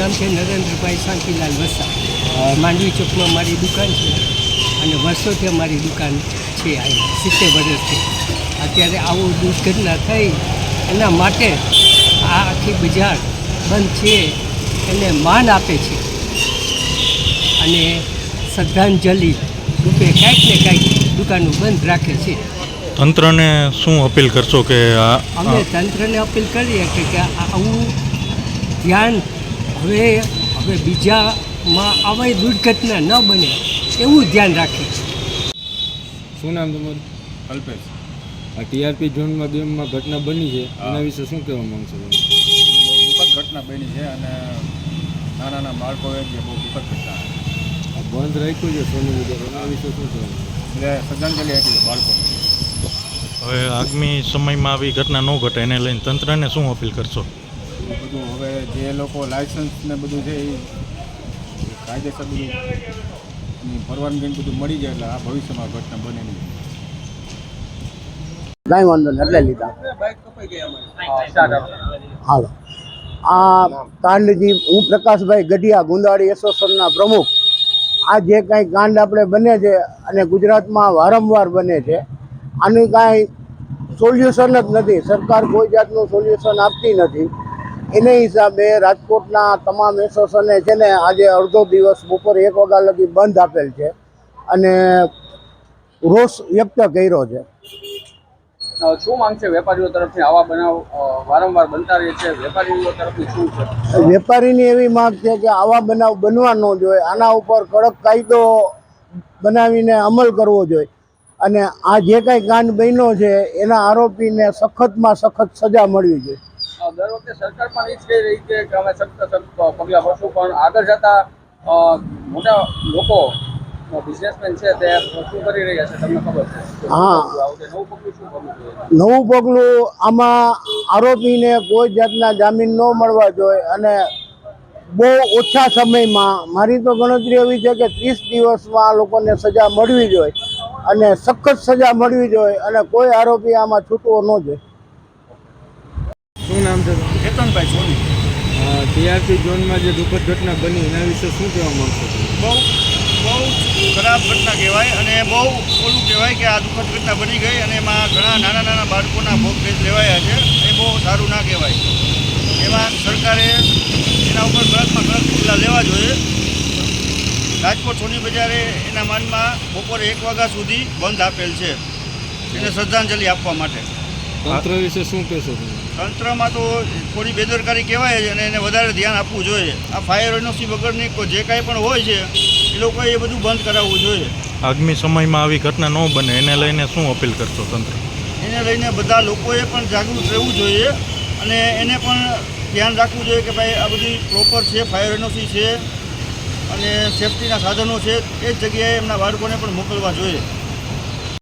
નામ છે નરેન્દ્રભાઈ શાંતિલાલ વસા. માંડવી ચોકમાં મારી દુકાન છે અને વર્ષોથી અમારી દુકાન છે. આ 70 વર્ષથી. અત્યારે આવું દુર્ઘટના થઈ એના માટે આ આખી બજાર બંધ છે એને માન આપે છે અને શ્રદ્ધાંજલિ રૂપે કાંઈક ને કાંઈક દુકાનો બંધ રાખે છે. તંત્રને શું અપીલ કરશો કે અમે તંત્રને અપીલ કરીએ કે આવું ધ્યાન હવે બીજામાં આવી દુર્ઘટના ન બને એવું ધ્યાન રાખે. શું નામ તમારું? કલ્પેશ. આ ટીઆરપી ઝોનમાં ગેમમાં ઘટના બની છે એના વિશે શું કહેવા માંગશો તમે? બહુ દુઃખદ ઘટના બની છે અને નાના બાળકોએ જે બહુ દુઃખદ ઘટના આ બંધ રાખ્યું છે સોનું બજાર, એના વિશે શું કહેવા એટલે શ્રદ્ધાંજલિ આપી છે બાળકોને. હવે આગામી સમયમાં આવી ઘટના ન ઘટે એને લઈને તંત્રને શું અપીલ કરશો? બધું હવે જે લોકો લાયસન્સ ને બધું છે એ કાયદેસર બધું એની પરવાનગી બધું મળી જાય એટલે આ ભવિષ્યમાં ઘટના બને નહીં. કાંઈ વાંધો નહીં, એટલે લીધા. હાલો. આ કાંડજી, હું પ્રકાશભાઈ ગઢિયા, ગુંદાળી એસોસિએશનના પ્રમુખ. આ જે કાંઈ કાંડ આપણે બને છે અને ગુજરાતમાં વારંવાર બને છે, આનું કાંઈ સોલ્યુશન જ નથી. સરકાર કોઈ જાતનું સોલ્યુશન આપતી નથી. એને હિસાબે રાજકોટના તમામ એસોસિએશને છે ને આજે અડધો દિવસ બપોરે 1 વાગ્યા લગી બંધ આપેલ છે અને રોષ વ્યક્ત કર્યો છે. શું માંગ છે વેપારીઓ તરફથી? આવા બનાવ વારંવાર બનતા રહે છે, વેપારીઓ તરફથી શું છે? વેપારીની એવી માંગ છે કે આવા બનાવ બનવા ન જોઈએ, આના ઉપર કડક કાયદો બનાવીને અમલ કરવો જોઈએ અને આ જે કાંઈ કાંડ બન્યો છે એના આરોપીને સખતમાં સખત સજા મળવી જોઈએ. દર વખતે સરકાર પણ એ જ કહી રહી છે કે અમે સખ્ત પગલાં ભરશું, પણ આગળ જતા મોટા લોકો બિઝનેસમેન છે તે શું કરી રહ્યા છે તમને ખબર છે? હા, નવું પગલું શું કરવું જોઈએ? નવું પગલું આમાં આરોપીને કોઈ જાતના જામીન ન મળવા જોઈએ અને બહુ ઓછા સમયમાં, મારી તો ગણતરી એવી છે કે 30 દિવસમાં આ લોકોને સજા મળવી જોઈએ અને સખત સજા મળવી જોઈએ અને કોઈ આરોપી આમાં છૂટવો ન જોઈએ. શું નામ છે? ચેતનભાઈ સોની. ટીઆરપી ઝોનમાં જે દુઃખદ ઘટના બની એના વિશે શું કહેવા માંગશો તમે? બહુ ખરાબ ઘટના કહેવાય અને બહુ ઓલું કહેવાય કે આ દુઃખદ ઘટના બની ગઈ અને એમાં ઘણા નાના બાળકોના ભોગ લેવાયા છે. એ બહુ સારું ના કહેવાય. એમાં સરકારે એના ઉપર કડકમાં કડક પગલાં લેવા જોઈએ. રાજકોટ સોની બજારે એના માનમાં બપોરે 1 વાગ્યા સુધી બંધ આપેલ છે એને શ્રદ્ધાંજલિ આપવા માટે. તંત્ર વિશે શું કહેશો તમે? તંત્રમાં તો થોડી બેદરકારી કહેવાય છે અને એને વધારે ધ્યાન આપવું જોઈએ. આ ફાયર એનઓસી વગરની જે કાંઈ પણ હોય છે એ લોકોએ એ બધું બંધ કરાવવું જોઈએ. આગામી સમયમાં આવી ઘટના ન બને એને લઈને શું અપીલ કરશો તંત્ર? એને લઈને બધા લોકોએ પણ જાગૃત રહેવું જોઈએ અને એને પણ ધ્યાન રાખવું જોઈએ કે ભાઈ આ બધી પ્રોપર છે, ફાયર એનઓસી છે અને સેફટીના સાધનો છે એ જ જગ્યાએ એમના બાળકોને પણ મોકલવા જોઈએ.